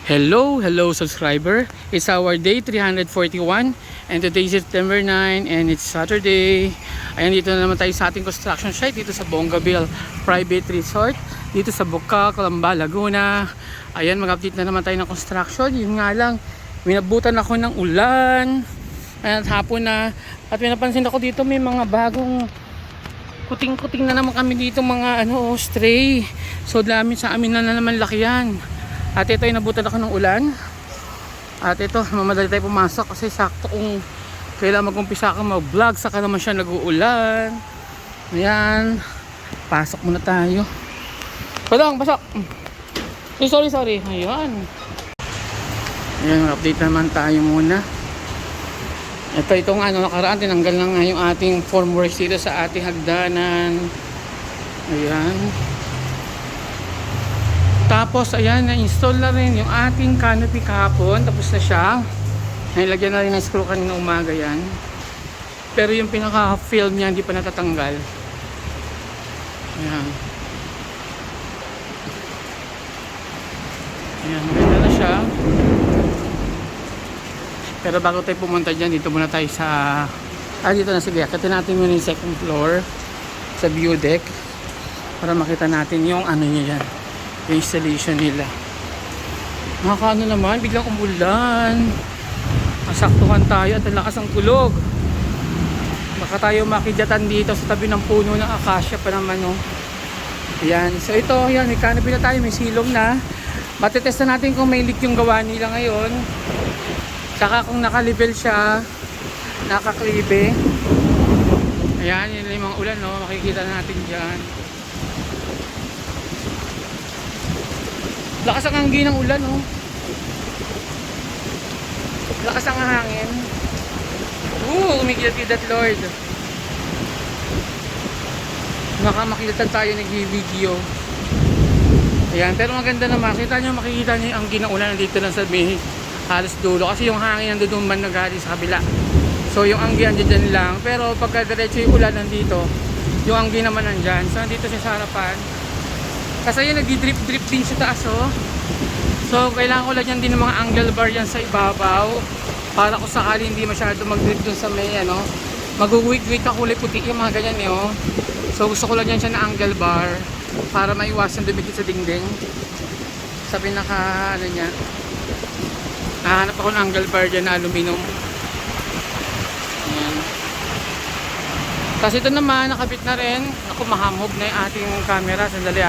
Hello subscriber. It's our day 341 and today is September 9 and it's Saturday. Ayan, dito na naman tayo sa ating construction site dito sa Bongabel Private Resort dito sa Buka, Calamba, Laguna. Ayan, mag-update na naman tayo ng construction. Yun nga lang, minabutan ako ng ulan. Ayan, hapon na. At pinapansin ako dito may mga bagong kuting-kuting na naman kami dito, mga stray. So dami sa amin na naman laki yan. At ito ay nabutan ako ng ulan. At ito, mamadali tayo pumasok kasi sakto kung kailangan mag-umpisa ka mag-vlog, saka naman siya nag-uulan. Ayan, pasok muna tayo. Padang, pasok. Sorry. Ayan. Ayan, update naman tayo muna. Itong nakaraan, tinanggal na nga yung ating formworks dito sa ating hagdanan. Ayan. Tapos ayan, na-install na rin yung ating canopy kahapon. Tapos na siya. Nailagyan na rin ng screw kanina umaga yan. Pero yung pinaka-film niya hindi pa natatanggal. Ayan. Ayan, maganda na siya. Pero bago tayo pumunta dyan, dito muna tayo sa dito na, sige, akitin natin muna yung second floor sa view deck para makita natin yung niya yan, yung installation nila. Nakakaano naman, biglang umulan, masaktuhan tayo at ang lakas ng kulog. Baka tayo makidyatan dito sa tabi ng puno ng akasya pa naman, no? Ayan, so ito, yan, may canopy na tayo, may silong na. Matetest na natin kung may leak yung gawa nila ngayon. Saka kung naka-level siya, naka-kribe. Ayan, yun yung mga ulan, no? Makikita natin dyan. Lakas ang hangin ng ulan, no? Lakas ang hangin. Umikilat-kilat, Lord. Makakilatan tayo nag-video. Ayan, pero maganda naman. Makikita nyo yung hangin ng ulan nandito lang sa may halos dulo. Kasi yung hangin nandun man nagaling sa kabila. So yung hangin dyan lang. Pero pagka diretso yung ulan nandito, yung hangin naman nandyan. So nandito siya sa harapan. Kasi yun, nag-drip din sa taas, oh. So, kailangan ko lang yan din ng mga angle bar yan sa ibabaw. Para kung sakali hindi masyado mag-drip dun sa may, mag-wait na kulay puti yung mga ganyan, oh. So, gusto ko lang yan siya na angle bar para maiwasan dumikit sa dingding. Sa pinaka, niya. Nahanap ako ng angle bar dyan na aluminum. Ayan. Kasi ito naman, nakabit na rin. Ako, mahamog na yung ating camera. Sandali,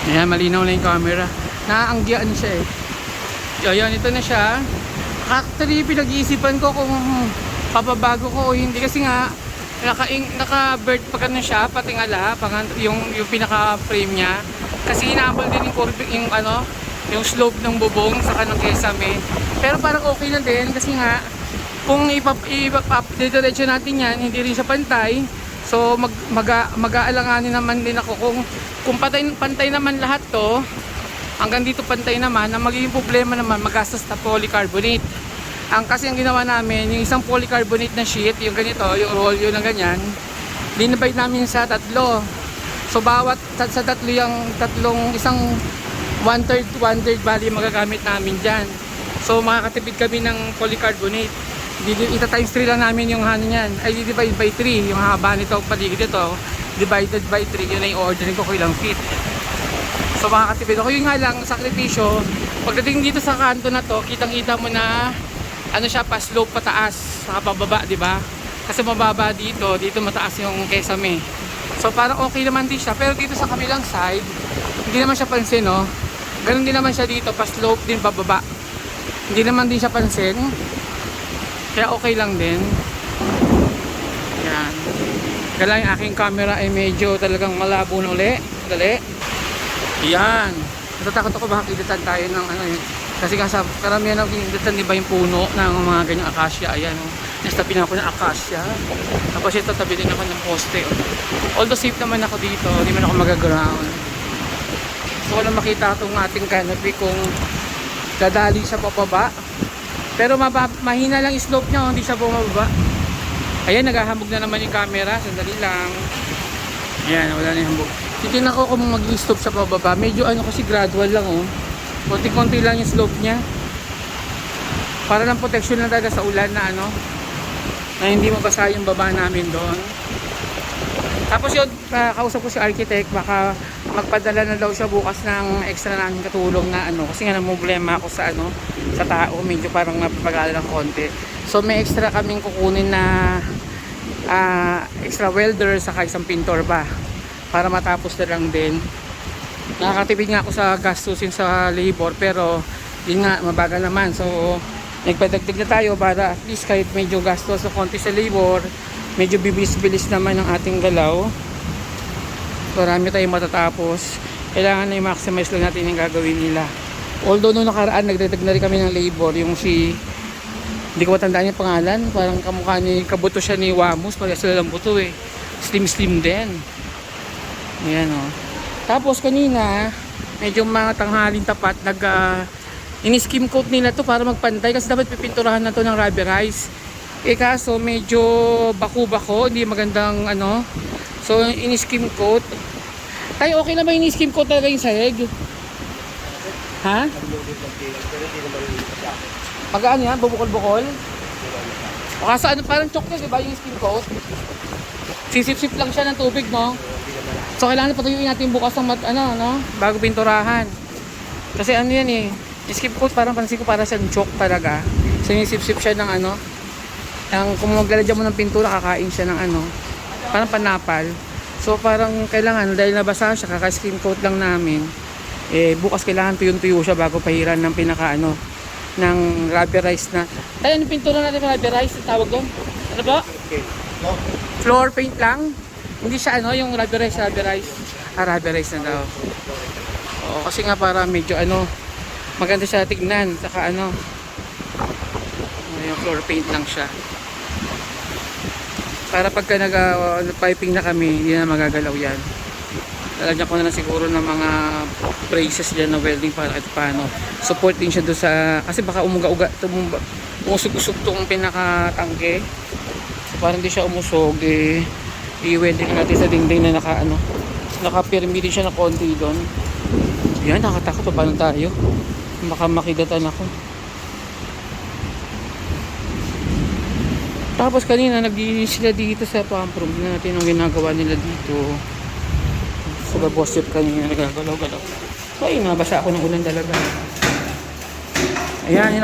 ayan, malinaw na yung camera. Naaanggian siya, eh. Ayan, ito na siya. Actually, pinag-iisipan ko kung papabago ko o hindi. Kasi nga, naka-bird pa na siya, pati ngala, yung pinaka-frame niya. Kasi inaabol din yung slope ng bubong saka ng kesame. Pero parang okay na din kasi nga kung i-diretso natin yan, hindi rin siya pantay. So mag-aalanganin naman din ako kung pantay naman lahat to, hanggang dito pantay naman, ang magiging problema naman magastos na polycarbonate. Kasi ang ginawa namin, yung isang polycarbonate na sheet, yung ganito, yung rolyo na ganyan, dinivide namin sa tatlo. So bawat sa tatlo, yung tatlong, isang 1/3 bali magagamit namin dyan. So makakatipid kami ng polycarbonate. Ita-times 3 lang namin yung niyan. Ay divide by 3 yung haba nito, paligid ito divided by 3, yun na yung ordering ko ilang feet. So makakatipid ako. Yun nga lang, sakripisyo pagdating dito sa kanto na to, kitang-kita mo na siya, pa slope pataas saka pababa, di ba? Kasi mababa dito mataas yung kesame. So parang okay naman din siya, pero dito sa kabilang side hindi naman siya pansin, no? Ganun din naman siya dito, pa slope din pababa. Hindi naman din siya pansin. Kaya okay lang din. Yan. Kaya yung aking camera ay medyo talagang malabo na uli. Dali. Yan. Natatakot ako baka kiditan tayo ng kasi nga sa karamihan ng kiditan, di ba yung puno ng mga ganyang akasya. Ayan, oh. Nastabi na ako ng akasya. Tapos ito, tabi din ako ng poste, oh. Although safe naman ako dito, hindi man ako mag-ground. So wala makita itong ating canopy kung dadali siya pababa. Pero mahina lang slope niya, hindi siya bumababa. Ayan, naghahamog na naman yung camera. Sandali lang. Ayan, wala na yung hambog. Titignan ko kung mag-stop siya pababa. Medyo kasi gradual lang, oh. Konti-konti lang yung slope niya. Para lang protection lang talaga sa ulan na ano, na hindi mabasa yung baba namin doon. Tapos yun, kausap ko si architect, baka magpadala na daw siya bukas ng extra namin katulong na ano, kasi nga problema ako sa ano, sa tao, medyo parang napapagala ng konti. So may extra kaming kukunin na extra welder saka isang pintor pa para matapos na lang din. Nakakatipid nga ako sa gastusin sa labor, pero yun nga, mabagal naman. So nagpadagdag na tayo para at least kahit medyo gastos na konti sa labor, medyo bibilis-bilis naman ang ating galaw. Marami tayong matatapos. Kailangan na i-maximize lang natin yung gagawin nila. Although noong nakaraan nagdagdag na rin kami ng labor, yung si, hindi ko matandaan yung pangalan, parang kamukha ni, kabuto siya ni Wamus, parang sila lang buto eh, slim din. Ayan o. Tapos kanina medyo mga tanghaling tapat, ini-skim coat nila to para magpantay, kasi dapat pipinturahan na to ng rubberized. Kaso medyo bako-bako, hindi magandang ano. So ini-skim coat. Tayo, okay na ba ini-skim coat talaga yung sahig? Ha? Magaan yan? Bubukol-bukol? O kaso ano, parang chocolate, diba yung skim coat? Sisip-sip lang siya ng tubig, no? So kailangan patuyuin natin bukas ng bago pinturahan. Kasi ano yan eh, yung skim coat parang pansin ko para siyang chalk talaga. So sisip-sip siya ng ano, kung maglalagyan mo ng pintura, kakain siya ng ano, parang panapal. So parang kailangan, dahil nabasa siya, kaka-skim coat lang namin, bukas kailangan tuyo-tuyo siya bago pahiran ng pinaka ano, ng rubberized na. Tayo, ano pintura natin rubberized, tawag doon? Ano ba? Floor paint lang? Hindi siya ano, yung rubberized. Rubberized na daw. Oo, kasi nga para medyo ano, maganda siya tignan, saka ano, yung floor paint lang siya. Para pagka nag-piping na kami, hindi na magagalaw yan. Lalagyan ko na lang siguro ng mga braces dyan na welding para kahit paano. Support din siya doon sa, kasi baka umusog-usog itong pinaka-tangke. So para hindi siya umusog, i-welding natin sa dingding na naka-pirmi din siya na konti doon. Yan, nakatakot pa, paano tayo? Baka makidatan ako. Tapos kanina naglinis sila dito sa pump room. Tignan natin ang ginagawa nila dito. Sa boss ship kanina nagagalaw-galaw. So ayun, nabasa ako ng ulan talaga. Ayan,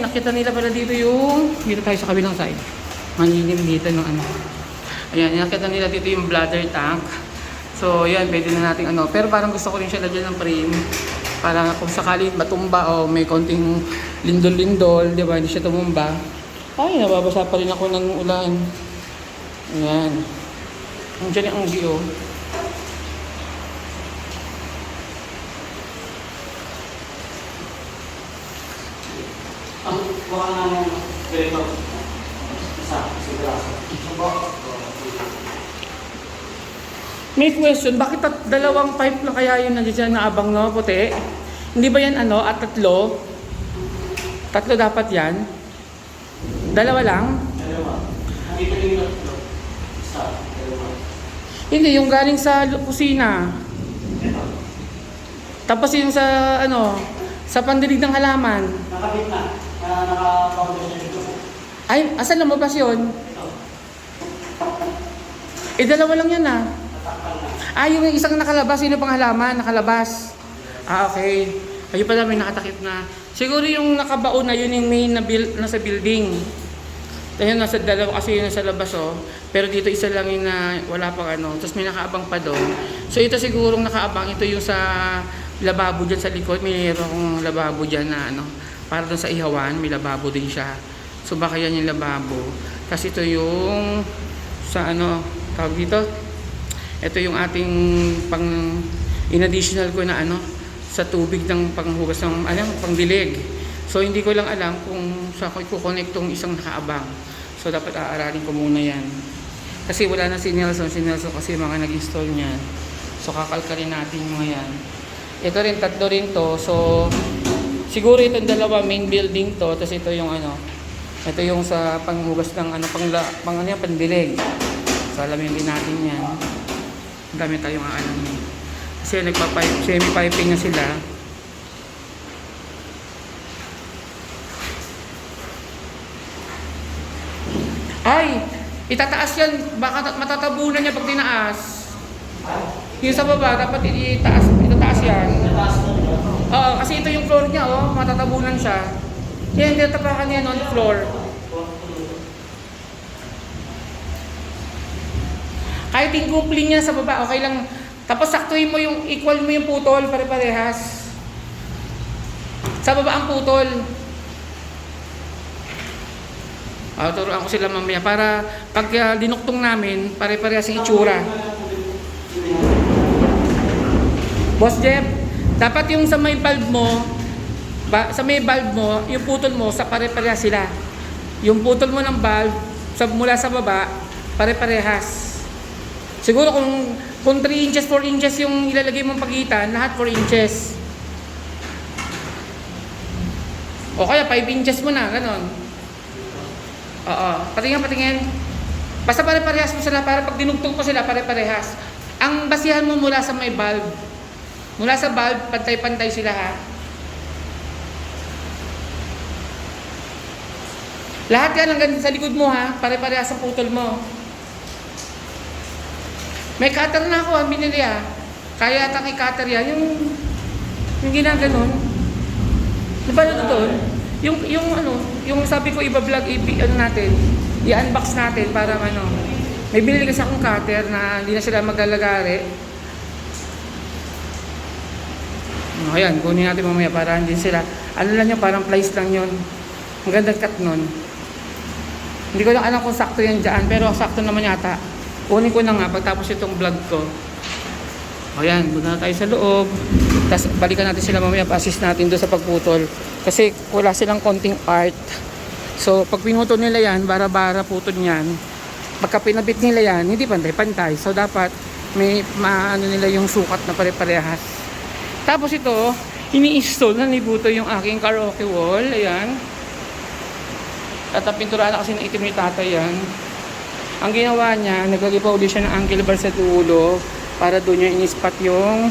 nakita nila pala dito yung, dito tayo sa kabilang side. Manilim dito ng ano. Ayan, nakita nila dito yung bladder tank. So ayan, pwede na natin ano. Pero parang gusto ko rin siya lagyan ng frame. Para kung sakali matumba o may konting lindol-lindol, di ba, hindi siya tumumba. Ay, nababasa pa rin ako ng ulan. Ayan. Andiyan yung anggi, oh. Ang baka naman ganito. May question, bakit dalawang pipe na kaya yun nandiyan na abang, no, puti? Hindi ba yan ano, at tatlo? Tatlo dapat yan? Dalawa lang? Dalawa. Nakita niyo yung tatlo. Isa, dalawa. Hindi, yung galing sa kusina. Ito. Tapos yung sa, ano, sa pandilig ng halaman. Nakabit na. Naka-foundation dito. Ay, asan lumabas yun? Ito. Dalawa lang yan ah. Yung isang nakalabas, sino pang halaman? Nakalabas. Okay. Ayun pala, may nakatakip na. Siguro yung nakabaon na yun yung main na nasa building. Ayun, nasa dalawa kasi yun nasa labas, oh. Pero dito isa lang yung na wala pang ano. Tapos may nakaabang pa doon. So ito sigurong nakaabang. Ito yung sa lababo dyan sa likod. Mayroong lababo dyan na ano. Para doon sa ihawan, may lababo din siya. So baka yan yung lababo. Kasi ito yung sa ano, tawag dito. Ito yung ating pang in additional ko na ano, sa tubig ng panghugas ng pangdilig. So hindi ko lang alam kung sa ko i-connect tong isang nakaabang. So dapat aaralin ko muna yan. Kasi wala na si Nelson kasi mga nag-install niyan. So kakalkalin natin yung mga yan. Ito rin, tatlo rin to. So siguro itong dalawa main building to, tapos ito yung ano. Ito yung sa panghugas ng ano, pandilig. So alamin din natin yan. Ang dami tayong alam. Kasi semi-piping na sila. Ay, itataas yan. Baka matatabunan niya pag tinaas. Yung sa baba, dapat itataas yan. Oo, kasi ito yung floor niya, oh. Matatabunan siya. Kaya hindi natapakan niya on floor. Kahit incomplete niya sa baba, okay lang. Tapos saktuhin mo yung, equal mo yung putol, pare-parehas. Sa baba ang putol. Turuan ko sila mamaya para pag dinuktong namin, pare-parehas yung itsura. Boss Jeff, dapat yung sa may bulb mo, yung putol mo, sa pare-parehas sila. Yung putol mo ng bulb, mula sa baba, pare-parehas. Siguro kung 3 inches, 4 inches yung ilalagay mong pagitan, lahat 4 inches. O kaya 5 inches mo na, ganon. Oo, patingin. Basta pare-parehas mo sila para pag dinugtong ko sila, pare-parehas. Ang basihan mo mula sa may bulb. Mula sa bulb, pantay-pantay sila ha. Lahat yan hanggang sa likod mo ha, pare-parehas ang putol mo. May cutter na ako, binili ha. Kaya atang i-cutter yan, yung ginaganon. Diba na doon? Yung sabi ko iba-vlog, natin, i-unbox natin para may binili kasi akong cutter na hindi na sila maglalagari. Ayan, kunin natin mamaya para hindi sila, lang yun, parang plies lang yun. Ang ganda cut nun. Hindi ko lang alam kung sakto yan dyan, pero sakto naman yata. Kunin ko na nga pagtapos itong vlog ko. Ayan, muna tayo sa loob. Tapos balikan natin sila mamaya, pa-assist natin doon sa pagputol. Kasi wala silang konting art. So, pag pinutol nila yan, bara-bara putol yan. Pagka pinabit nila yan, hindi pantay-pantay. So, dapat may maano nila yung sukat na pare-parehas. Tapos ito, ini-install na ni Buto yung aking karaoke wall. Ayan. Tatapinturaan na kasi ng itim ni tatay yan. Ang ginawa niya, naglagay pa ulit siya ng angle bar sa dulo para doon niya in-spot yung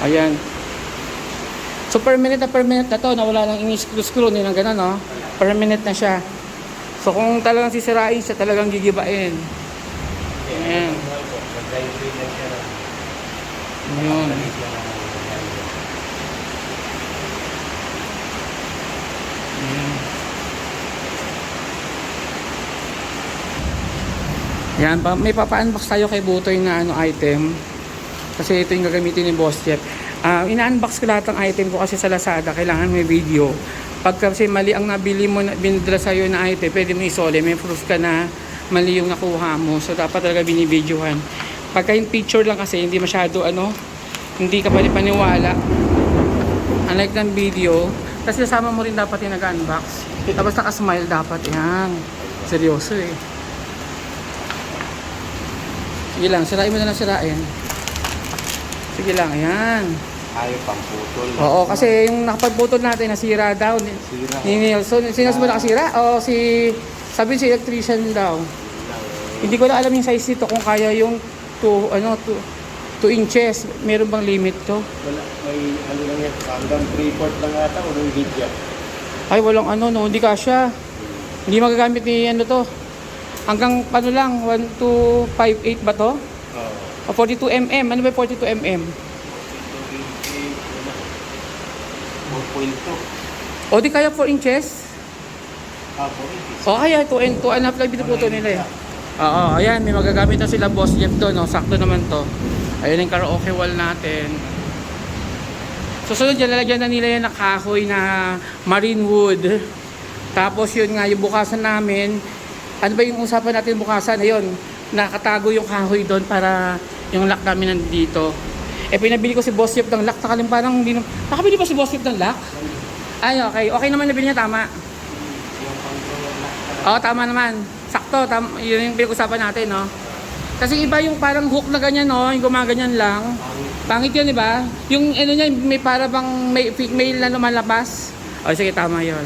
ayan. So per minute na to, nawala lang ini-screw nilang ganun, no? Per minute na siya. So kung talagang sisirain siya, talagang gigibain. Ayan. Ayan. Yan, may papa-unbox tayo kay Butoy na item. Kasi ito yung gagamitin ni Boss Jeff. Ina-unbox ko lahat ng item ko kasi sa Lazada, kailangan may video. Pag kasi mali ang nabili mo, binidala sa'yo na item, pwede mo isole, may proof ka na mali yung nakuha mo. So dapat talaga binibidyohan. Pagka yung picture lang kasi, hindi masyado hindi ka paniwala. Unlike ng video, kasi kasama mo rin dapat yung nag-unbox. Tapos naka-smile dapat. Yan. Seryoso eh. Sige lang, sirain mo na lang sirain. Sige lang, ayan. Ayaw pang putol. Oo, kasi yung nakapagputol natin, nasira daw ni Nelson. Sino mo nakasira? O sabi si electrician daw. Hindi ko na alam yung size nito, kung kaya yung 2 inches. Meron bang limit to? Wala, may lang yan. Hanggang 3/4 lang ata, unang video. Ay, walang hindi kasya. Hindi magagamit ni to. Hanggang lang, 1258 ba to? O 42 mm. Ano ba 42 mm? 4.2. O di kaya 4 inches? 4 inches. O kaya 2 and 2 and a half lang binuputo nila eh. Oo, ayan, may magagamit na sila Boss Jeff to, no? Sakto naman to. Ayun yung karaoke wall natin. Susunod yan, lalagyan na nila yan na kahoy na marine wood. Tapos yun nga, yung bukasan namin, ano ba yung usapan natin bukasan? Ayun, nakatago yung kahoy doon para yung lock namin nandito. Pinabili ko si Boss Jeff ng lock, parang hindi na... Nakabili ba si Boss Jeff ng lock? Ay, okay. Okay naman nabili niya, tama. Oo, tama naman. Sakto, yun yung pinag-usapan natin, no? Kasi iba yung parang hook na ganyan, no? Yung gumaganyan lang. Pangit yun, di ba? Yung niya, may para bang may mail na lumalabas. O, sige, tama yun.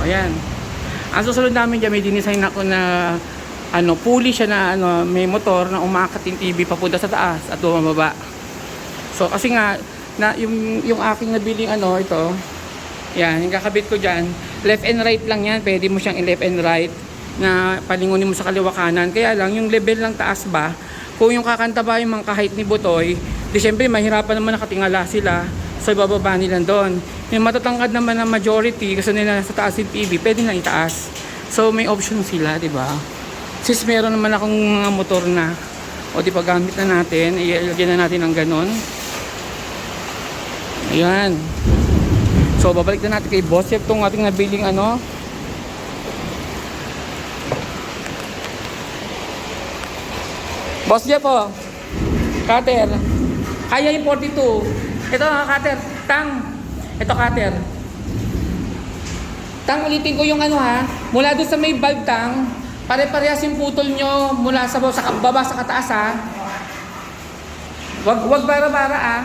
O, yan. Ang susunod namin dyan, may dinisign ako na pulley siya na may motor na umakat yung TV papunta sa taas at bumababa. So kasi nga yung aking nabiling ito, Yan, yung kakabit ko dyan. Left and right lang yan. Pwede mo siyang i-left and right na palingunin mo sa kaliwa kanan. Kaya lang, yung level lang taas ba, kung yung kakanta ba yung mga kahit ni Butoy, di syempre mahirapan naman nakatingala sila. So ibababa nila doon. Yung matatangkad naman na majority, gusto nila sa taas yung PB, pwede na itaas. So may option sila, di ba? Since meron naman akong mga motor na, o di pa gamit na natin, ilagyan na natin ang ganon. Ayan. So babalik na natin kay Boss Jeff itong ating nabiling ano. Boss Jeff po, cutter. Kaya yung 42. Ito cutter, tang. Ito cutter. Tang, ulitin ko yung ano ha. Mula doon sa may valve tang, pare-parehas yung putol nyo mula sa baba sa kataas ha. Wag bara-bara ah.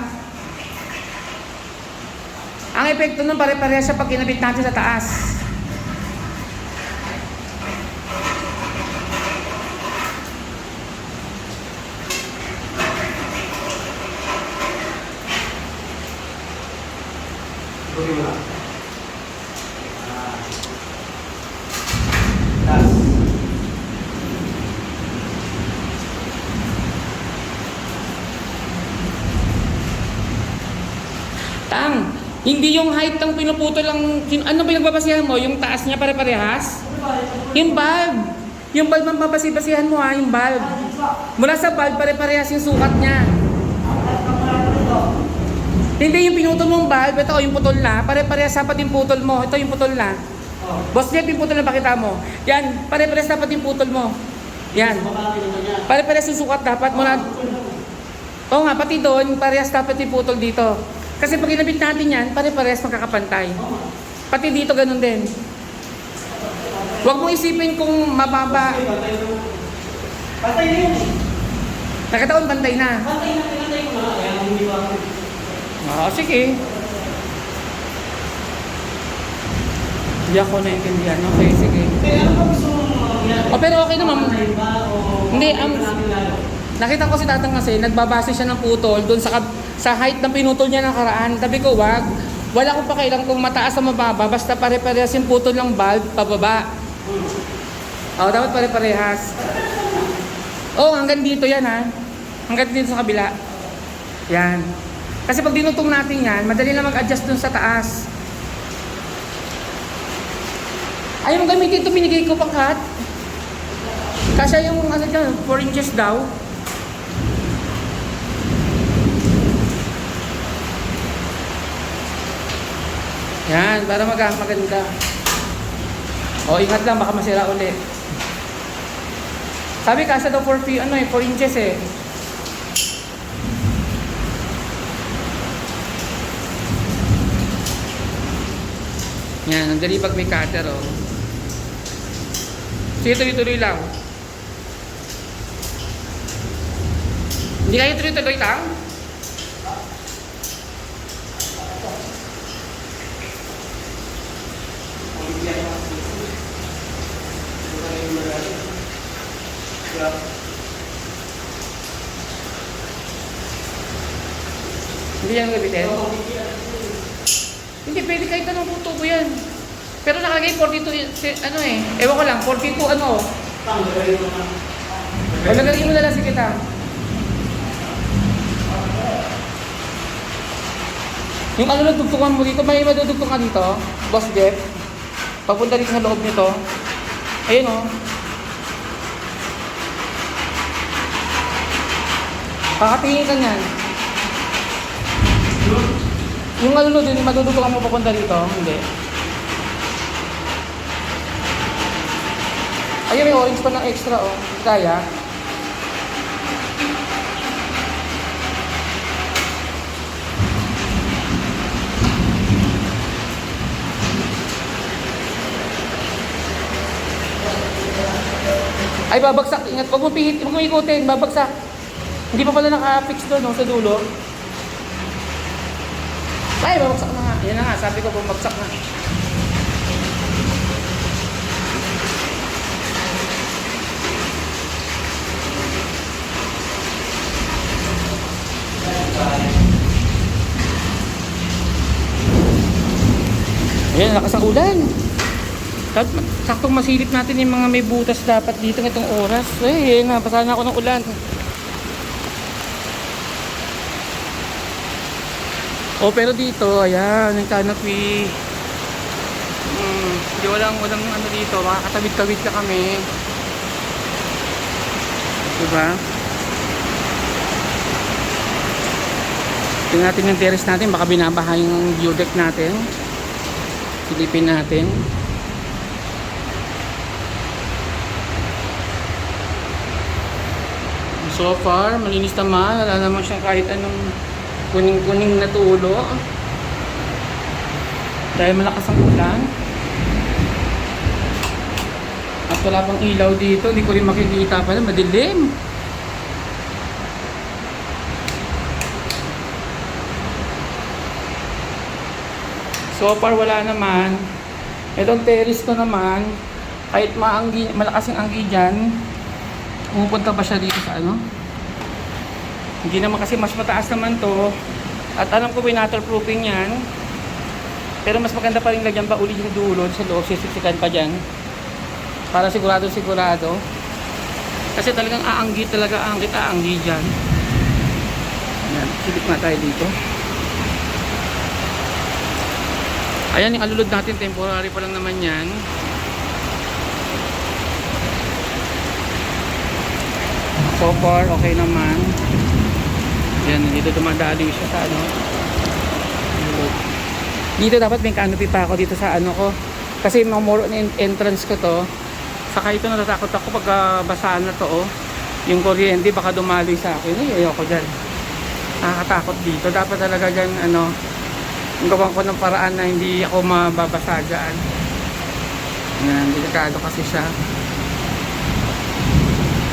Ang epekto nun pare-parehas siya pag kinabit natin sa taas. Tang, hindi yung height ng pinuputol lang, ano ba yung babasihan mo? Yung taas niya pare-parehas? Yung bulb. Yung bulb ang babasihan mo ha, yung bulb. Mula sa bulb, pare-parehas yung sukat niya. Hindi yung pinutol mong bulb, ito yung putol na, pare-parehas dapat yung putol mo. Ito yung putol na. Boss Jeff, yung putol na pakita mo. Yan, pare-parehas dapat yung putol mo. Yan. Pare-parehas yung sukat dapat mula. Oo nga, pati doon, parehas dapat yung putol dito. Kasi pag inabit natin yan, pare-parehas magkakapantay. Pati dito ganun din. Huwag mo isipin kung mababa. Pantay na yun. Nakataon, pantay na. Pantay ko na. Kaya hindi ba ako. Sige. Hindi ako naiintindihan. Okay, sige. Pero ano ba gusto mong Pero okay naman. Pantay ba o Hindi, nakita ko si Tatang kasi, nagbabase siya ng putol doon sa height ng pinutol niya ng karaan. Sabi ko, wag. Wala ko pa kailang kung mataas o mababa, basta pare-parehas yung putol ng bulb, pababa. Dapat pare-parehas. Hanggang dito yan ha. Hanggang dito sa kabila. Yan. Kasi pag dinutong natin yan, madali na mag-adjust dun sa taas. Ayaw mo gamitin ito, binigay ko pang cut. Kasi yung 4 inches daw. Yan, para maganda. Ingat lang, baka masira ulit. Sabi kasi daw 4 inches eh. Yan, ang dali pag may cutter Sige, tuloy-tuloy lang. Hindi kayo tuloy-tuloy lang? Hindi yan gabitin? Hindi, pwede kahit anong tubo yan. Pero nakalagay 42, ewan ko lang, 42 Paglalagay mo na lang si kita. Yung dugtungan mo dito, may madudugtong ka dito, Boss Jeff. Papunta dito sa loob nito. Ayun Kakatingin ka niyan. Yung din, madudugtungan mo papunta dito. Hindi. Ayun, may orange pa ng extra Kaya. Ay, babagsak. Ingat, huwag mo ikutin, babagsak. Hindi pa pala naka-fix doon sa dulo. Ay, babagsak na nga. Yan na nga, sabi ko bumagsak na. Ayan, lakas ang ulan. Saktong masilip natin yung mga may butas dapat dito ng itong oras. Eh, nabasa na ako ng ulan. Oh, pero dito, ayan, yung canopy. Hindi walang ano dito, makakatawid-tawid ka kami. Diba? Tingnan natin yung terrace natin, baka binabaha yung view deck natin. Silipin natin. So far, malinis naman. Wala naman siyang kahit anong kuning-kuning na tulo. Dahil malakas ang ulan. At wala pang ilaw dito. Hindi ko rin makikita pala. Madilim. So far, wala naman. Itong terrace ko naman, kahit malakas ang anggi dyan, pupunta pa siya dito sa ano. Hindi naman kasi mas mataas naman to. At alam ko waterproofing yan. Pero mas maganda pa rin lagyan pa uli yung dulo sa loob. Sisiksikan pa dyan. Para sigurado. Kasi talagang aanggi dyan. Ayan, silip nga tayo dito. Ayan yung alulod natin. Temporary pa lang naman yan. So far, okay naman. Yan, dito dumadali siya sa ano. Dito dapat may canopy pa ako dito sa ano ko. Kasi more on entrance ko to. Saka ito natatakot ako pag basahan na to. Oh. Yung kuryente baka dumali sa akin. Ay, ayoko dyan. Nakakatakot dito. Dapat talaga dyan ano. Gawan ko ng paraan na hindi ako mababasa dyan. Yan, delikado kasi siya.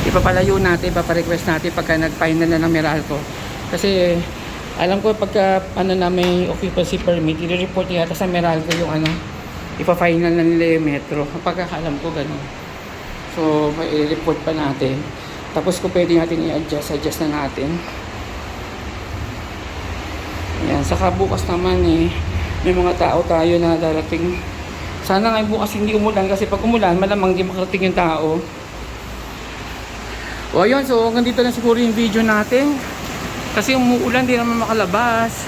Ipapalayo natin, ipaparequest natin pagka nag-final na ng Meralco. Kasi alam ko pagka ano na may occupancy permit, i-report yata sa Meralco yung ano, ipa-final na nila yung metro. Pagkakalam ko gano'n. So, i-report pa natin. Tapos kung pwede natin i-adjust na natin. Yan, saka bukas naman may mga tao tayo na darating. Sana ngayon bukas hindi umulan kasi pag umulan, malamang hindi makarating yung tao. O ayun, so hanggang dito na siguro yung video natin. Kasi umuulan, di naman makalabas.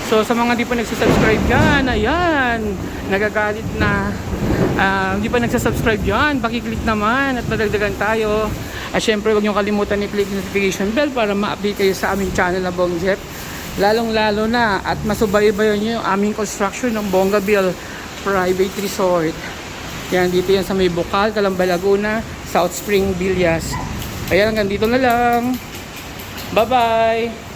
So sa mga di pa nagsasubscribe dyan, ayan, nagagalit na. Hindi pa nagsasubscribe dyan, pakiclick naman at madagdagan tayo. At syempre huwag nyo kalimutan i-click notification bell para ma-update kayo sa aming channel na Bong Jeff. Lalong lalo na at masubaybayan nyo yung aming construction ng Bongabel Private Resort. Yan, dito yan sa may Bukal, Calamba, Laguna, South Spring, Villas. Ayan, hanggang dito na lang. Bye-bye!